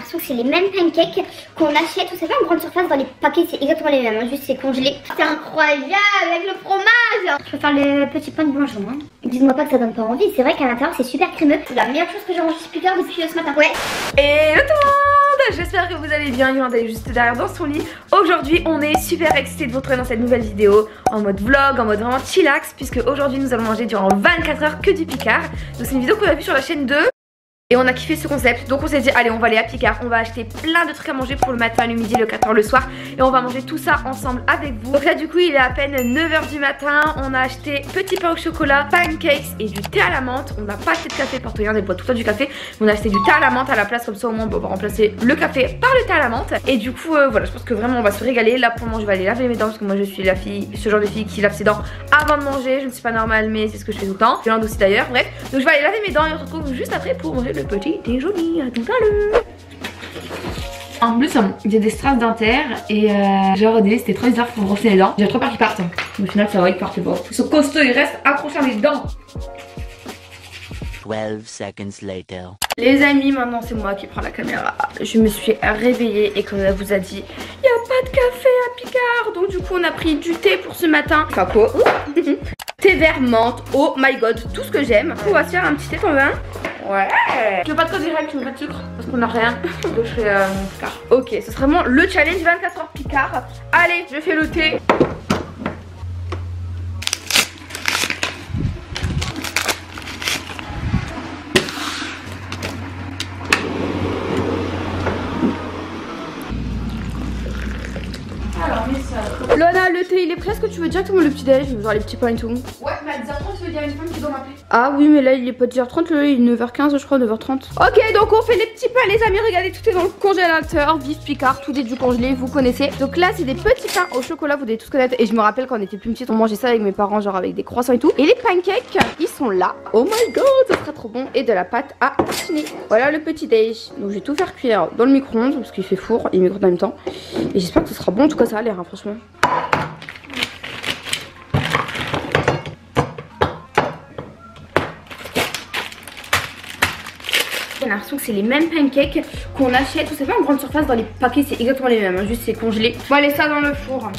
l'impression que c'est les mêmes pancakes qu'on achète, vous savez, en grande surface dans les paquets, c'est exactement les mêmes, hein, juste c'est congelé. C'est incroyable avec le fromage. Je peux faire le petit pain de blanchon. Hein. Dites-moi pas que ça donne pas envie, c'est vrai qu'à l'intérieur c'est super crémeux. C'est la meilleure chose que j'ai mangé depuis ce matin. Ouais. Et tout le monde, j'espère que vous allez bien. Yolanda est juste derrière dans son lit. Aujourd'hui on est super excités de vous retrouver dans cette nouvelle vidéo en mode vlog, en mode vraiment chillax, puisque aujourd'hui nous allons manger durant 24 heures que du Picard. Donc c'est une vidéo qu'on a vue sur la chaîne 2. Et on a kiffé ce concept, donc on s'est dit allez on va aller à Picard, on va acheter plein de trucs à manger pour le matin, le midi, le 4h, le soir. Et on va manger tout ça ensemble avec vous. Donc là du coup il est à peine 9h du matin, on a acheté petit pain au chocolat, pancakes et du thé à la menthe. On n'a pas acheté de café, parce que regarde, elle boit tout le temps du café. On a acheté du thé à la menthe à la place, comme ça au moins on va remplacer le café par le thé à la menthe. Et du coup voilà, je pense que vraiment on va se régaler. Là pour le moment je vais aller laver mes dents, parce que moi je suis la fille, ce genre de fille qui lave ses dents avant de manger. Je ne suis pas normale mais c'est ce que je fais tout le temps. Yolanda aussi d'ailleurs, bref. Donc je vais aller laver mes dents et on se retrouve juste après pour manger le petit déjeuner. À tout à l'heure. En plus j'ai des strass dentaires et j'ai redé, c'était trop bizarre pour brosser les dents. J'ai trop peur qu'ils partent. Mais au final ça va, ils partent pas. Ils sont costauds, ils restent accrochés à mes dents. 12 seconds later. Les amis, maintenant c'est moi qui prends la caméra. Je me suis réveillée et comme elle vous a dit, il n'y a pas de café à Picard. Donc du coup on a pris du thé pour ce matin. Enfin quoi. Thé vert menthe, oh my god, tout ce que j'aime. On va se faire un petit thé, t'en veux un? Ouais. Tu veux pas de code direct, tu veux pas de sucre? Parce qu'on a rien. Donc je fais mon Picard. Ok, ce sera vraiment le challenge 24 heures Picard. Allez, je fais le thé. Loana, le thé il est prêt, est-ce que tu veux directement le petit déj, genre les petits pains et tout? Ouais, mais à 10h30 tu veux dire une femme qui doit m'appeler. Ah oui mais là il est pas 10h30, là il est 9h15 je crois, 9h30. Ok donc on fait les petits pains les amis, regardez tout est dans le congélateur, vive Picard, tout est du congelé, vous connaissez. Donc là c'est des petits pains au chocolat, vous devez tous connaître. Et je me rappelle quand on était plus petite on mangeait ça avec mes parents, genre avec des croissants et tout. Et les pancakes ils sont là, oh my god ça serait trop bon. Et de la pâte à tartiner. Voilà le petit déj. Donc je vais tout faire cuire dans le micro-ondes parce qu'il fait four et micro-ondes en même temps. Et j'espère que ce sera bon, en tout cas ça a l'air hein, franchement. J'ai l'impression que c'est les mêmes pancakes qu'on achète, vous savez, en grande surface dans les paquets, c'est exactement les mêmes, hein, juste c'est congelé. On va aller ça dans le four.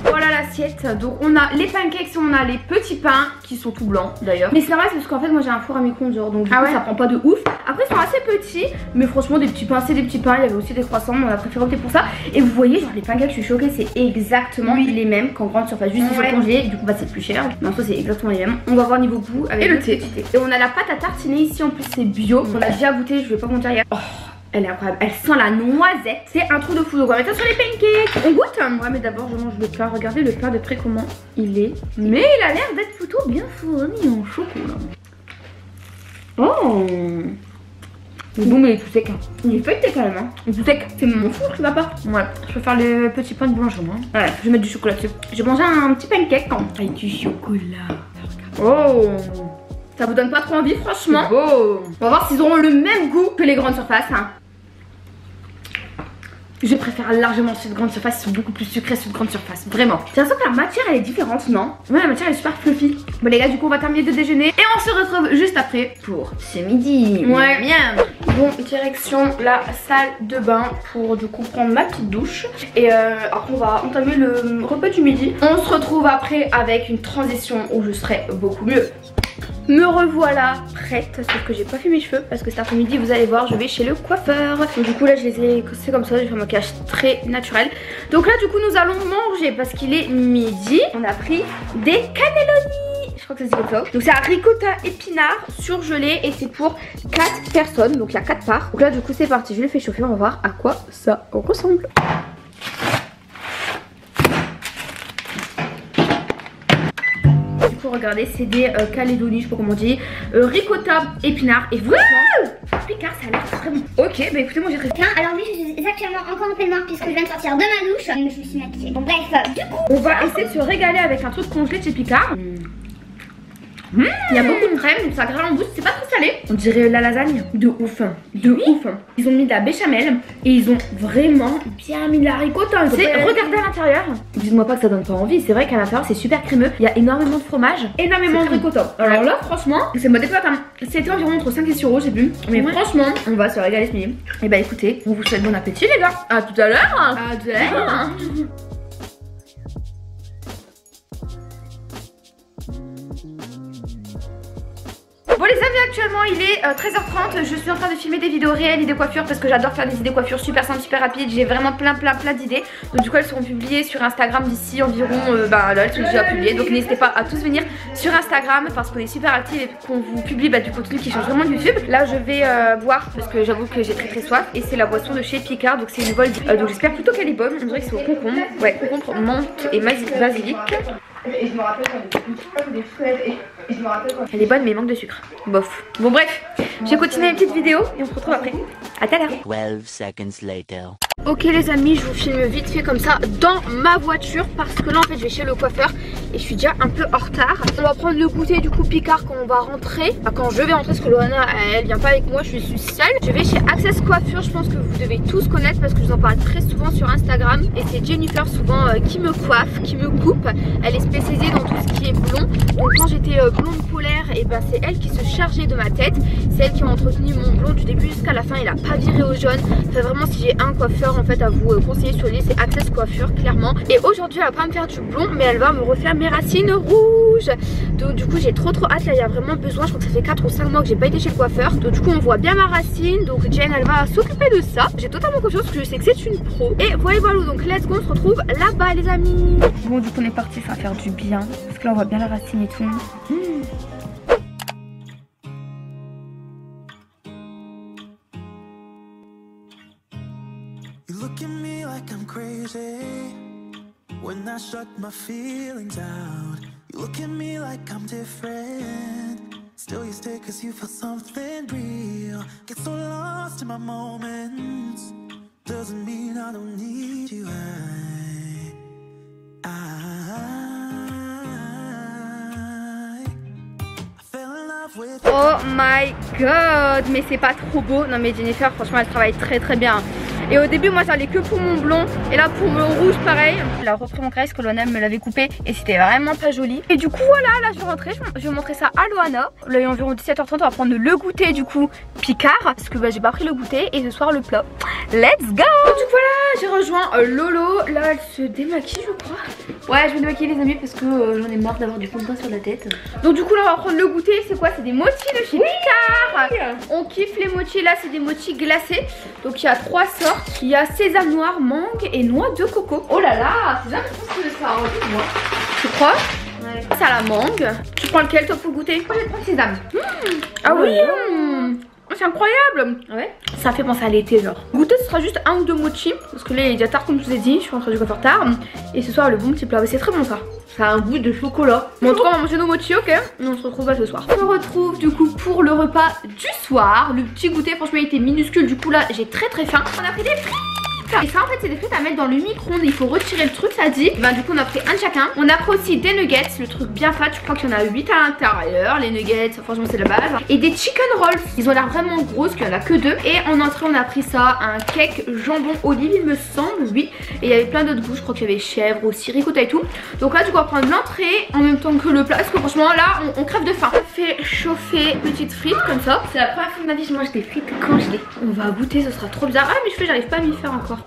Voilà l'assiette, donc on a les pancakes, on a les petits pains qui sont tout blancs d'ailleurs. Mais c'est normal parce qu'en fait moi j'ai un four à micro-ondes donc du coup ça prend pas de ouf. Après ils sont assez petits mais franchement des petits pains c'est des petits pains, il y avait aussi des croissants, on a préféré opter pour ça. Et vous voyez genre les pancakes, je suis choquée, c'est exactement les mêmes qu'en grande surface, juste ils sont congelés, du coup bah c'est plus cher. Mais en soi c'est exactement les mêmes. On va voir niveau goût avec le thé. Et on a la pâte à tartiner ici, en plus c'est bio, on a déjà goûté, je vais pas mentir hier. Elle est incroyable, elle sent la noisette, c'est un trou de fou. Donc on va mettre ça sur les pancakes. On goûte? Ouais mais d'abord je mange le plat, regardez le plat de près comment il est. Mais il a l'air d'être plutôt bien fourni en chocolat. Oh bon mais il est tout sec hein. Il est feuilleté quand même hein. Il est tout sec, c'est mon four qui va pas. Ouais, je peux faire le petit pain de blanchon hein. Ouais, je vais mettre du chocolat dessus. J'ai mangé un petit pancake hein, avec du chocolat. Oh, ça vous donne pas trop envie franchement? Beau. On va voir s'ils auront le même goût que les grandes surfaces hein. Je préfère largement ceux de grande surface, ils sont beaucoup plus sucrés ceux de grande surface, vraiment. J'ai l'impression que la matière elle est différente, non? Ouais, la matière elle est super fluffy. Bon les gars, du coup on va terminer de déjeuner et on se retrouve juste après pour ce midi. Ouais, bien. Bon, direction la salle de bain pour du coup prendre ma petite douche. Et après on va entamer le repas du midi. On se retrouve après avec une transition où je serai beaucoup mieux. Me revoilà prête, sauf que j'ai pas fait mes cheveux parce que cet après-midi vous allez voir je vais chez le coiffeur. Donc du coup là je les ai cossés comme ça, j'ai fait un maquillage très naturel. Donc là du coup nous allons manger parce qu'il est midi. On a pris des cannelloni, je crois que ça se dit comme ça. Donc c'est un ricotta épinard surgelé et c'est pour 4 personnes, donc il y a 4 parts. Donc là du coup c'est parti, je le fais chauffer, on va voir à quoi ça ressemble. Regardez, c'est des calédonies, je sais pas comment on dit, ricotta, épinards et franchement, Picard ça a l'air très bon. Ok, bah écoutez, moi j'ai très faim. Alors oui, je suis actuellement encore en pleine bain puisque je viens de sortir de ma douche. Je me suis maquillée. Bon bref, du coup, on va essayer de se régaler avec un truc congelé de chez Picard. Il y a beaucoup de crème, donc ça grave en bouche, c'est pas trop salé. On dirait la lasagne. De ouf, de ouf. Ils ont mis de la béchamel et ils ont vraiment bien mis de la ricotta. Regardez à l'intérieur. Dites-moi pas que ça donne pas envie. C'est vrai qu'à l'intérieur c'est super crémeux. Il y a énormément de fromage, énormément de ricotta. Alors là, franchement, c'est ma découverte. C'était environ entre 5 et 6 €, je sais plus. Mais franchement, on va se régaler ce midi. Et bah écoutez, on vous souhaite bon appétit, les gars. À tout à l'heure. À tout à l'heure. Bon les amis, actuellement il est 13h30, je suis en train de filmer des vidéos réelles, idées coiffure, parce que j'adore faire des idées coiffure super simples, super rapides. J'ai vraiment plein d'idées. Donc du coup elles seront publiées sur Instagram d'ici environ, là elles sont déjà publiées. Donc n'hésitez pas à tous venir sur Instagram parce qu'on est super actifs et qu'on vous publie du contenu qui change vraiment de YouTube. Là je vais boire parce que j'avoue que j'ai très soif. Et c'est la boisson de chez Picard, donc c'est une vol. Donc j'espère plutôt qu'elle est bonne. On dirait que c'est au concombre. Ouais, concombre, menthe et basilic. Et je me rappelle quand on des fraises et je me rappelle quand... Elle est bonne mais il manque de sucre. Bof. Bon bref, je vais continuer une petite vidéo et on se retrouve après. A tout à l'heure. 12 seconds later. Ok les amis, je vous filme vite fait comme ça dans ma voiture parce que là en fait je vais chez le coiffeur et je suis déjà un peu en retard. On va prendre le goûter du coup Picard quand on va rentrer. Enfin, quand je vais rentrer parce que Loana elle vient pas avec moi, je suis seule. Je vais chez Access Coiffure, je pense que vous devez tous connaître parce que je vous en parle très souvent sur Instagram. Et c'est Jennifer souvent qui me coiffe, qui me coupe. Elle est spécialisée dans tout ce qui est blond. Donc quand j'étais blonde polaire, et ben c'est elle qui se chargeait de ma tête. C'est elle qui m'a entretenu mon blond du début jusqu'à la fin. Il a pas viré au jaune. Enfin vraiment si j'ai un coiffeur en fait à vous conseiller sur l'île, c'est Access Coiffure clairement. Et aujourd'hui elle va pas me faire du blond mais elle va me refaire mes racines rouges. Donc du coup j'ai trop hâte, là il y a vraiment besoin. Je crois que ça fait 4 ou 5 mois que j'ai pas été chez le coiffeur. Donc du coup on voit bien ma racine. Donc Jen elle va s'occuper de ça. J'ai totalement confiance parce que je sais que c'est une pro. Et voilà, donc let's go, on se retrouve là-bas les amis. Bon du coup on est parti, ça va faire du bien parce que là on voit bien la racine et tout. Look at me like I'm crazy when I shut my feelings out. You look at me like I'm different. Still you stay cause you feel something real. Get so lost in my moments. Doesn't mean I don't need you. I fell in love with you. Oh my god, mais c'est pas trop beau. Non mais Jennifer franchement elle travaille très bien. Et au début moi j'allais que pour mon blond. Et là pour mon rouge pareil. Elle a repris mon crest que Loana me l'avait coupé. Et c'était vraiment pas joli. Et du coup voilà, là je vais rentrer. Je vais montrer ça à Loana. Là il est environ 17h30, on va prendre le goûter du coup Picard. Parce que j'ai pas pris le goûter. Et ce soir le plat. Let's go. Donc voilà, j'ai rejoint Lolo. Là elle se démaquille je crois. Ouais je vais démaquiller les amis parce que j'en ai marre d'avoir du fond de teint sur la tête. Donc du coup là on va prendre le goûter. C'est quoi? C'est des mochis de chez Picard. On kiffe les mochis. Là c'est des mochis glacés. Donc il y a 3 sortes. Il y a sésame noir, mangue et noix de coco. Oh là là, c'est jamais trop que ça envie moi. Tu crois? Ouais. C'est à la mangue. Tu prends lequel toi pour goûter? Moi je vais prendre sésame. Ah oui, c'est incroyable. Ouais. Ça fait penser à l'été genre. Goûter ce sera juste 1 ou 2 mochis. Parce que là il est déjà tard comme je vous ai dit. Je suis rentrée du coiffeur tard. Et ce soir le bon petit plat. C'est très bon ça. Ça a un goût de chocolat. Bon en tout cas on va manger nos mochis, ok. Et on se retrouve ce soir. On se retrouve du coup pour le repas du soir. Le petit goûter franchement il était minuscule. Du coup là j'ai très faim. On a pris des frites. Et ça en fait c'est des frites à mettre dans le micro-ondes. Il faut retirer le truc ça dit. Ben du coup on a pris un de chacun. On a pris aussi des nuggets. Le truc bien fat. Je crois qu'il y en a 8 à l'intérieur. Les nuggets franchement c'est la base. Et des chicken rolls. Ils ont l'air vraiment grosses qu'il n'y en a que 2. Et en entrée on a pris ça. Un cake jambon olive il me semble. Oui. Et il y avait plein d'autres goûts. Je crois qu'il y avait chèvre aussi, ricotta et tout. Donc là du coup on va prendre l'entrée en même temps que le plat. Parce que franchement là on crève de faim. On fait chauffer petites frites comme ça. C'est la première fois de ma vie que je mange des frites congelées. On va goûter, ce sera trop bizarre. Ah mes cheveux j'arrive pas à m'y faire encore.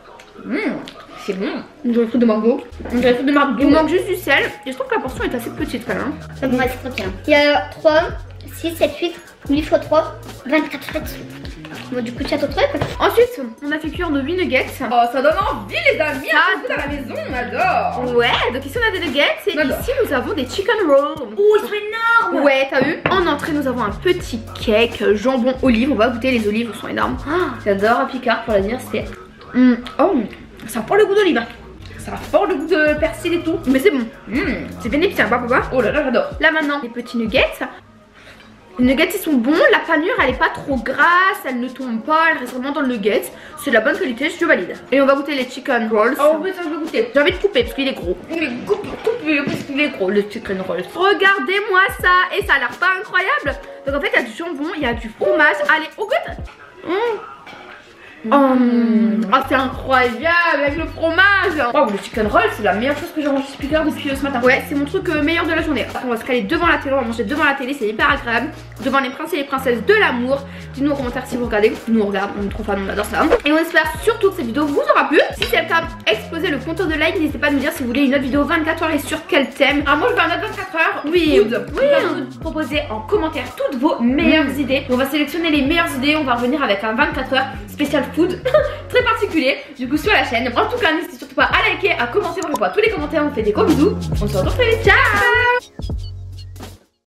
C'est bon. On dirait fruit de mango. On dirait fruit de mango. Il manque juste du sel. Et je trouve que la portion est assez petite quand même. Ça me reste très bien. Il y a 3, 6, 7, 8, 8 x 3, 24 frites. Bon, du coup, tu as ton truc. Ensuite, on a fait cuire nos 8 nuggets. Oh, ça donne envie, les amis. Ça, à la maison, on adore. Ouais, donc ici, on a des nuggets. Et ici, nous avons des chicken rolls. Oh, ils sont énormes. Ouais, t'as vu? En entrée, nous avons un petit cake jambon olive. On va goûter, les olives sont énormes. J'adore à Picard pour la dire, c'est. Oh, ça porte le goût d'olive. Ça porte le goût de persil et tout. Mais c'est bon. C'est bien épicé, papa. Oh là là, j'adore. Là, maintenant, les petits nuggets. Les nuggets ils sont bons, la panure elle est pas trop grasse, elle ne tombe pas, elle reste vraiment dans le nugget. C'est de la bonne qualité, je valide. Et on va goûter les chicken rolls. Oh oui, ça je vais goûter. J'ai envie de couper parce qu'il est gros. Il est coupé parce qu'il est gros, le chicken rolls. Regardez-moi ça, et ça a l'air pas incroyable. Donc en fait il y a du jambon, il y a du fromage. Allez, on goûte. Oh, c'est incroyable avec le fromage. Wow, le chicken roll c'est la meilleure chose que j'ai mangé depuis ce matin. Ouais, c'est mon truc meilleur de la journée. On va se caler devant la télé, on va manger devant la télé, c'est hyper agréable. Devant les princes et les princesses de l'amour. Dites-nous en commentaire si vous regardez. Nous on regarde, on est trop fans, on adore ça. Et on espère surtout que cette vidéo vous aura plu. Si c'est le cas, explosez le compteur de like. N'hésitez pas à nous dire si vous voulez une autre vidéo 24 heures et sur quel thème. Alors moi je veux un autre 24 heures. Oui, on va vous proposer en commentaire toutes vos meilleures idées. On va sélectionner les meilleures idées. On va revenir avec un 24 heures spécial food très particulier du coup sur la chaîne. En tout cas n'hésitez surtout pas à liker, à commenter, on voit tous les commentaires, on fait des gros bisous. On se retrouve très vite, ciao.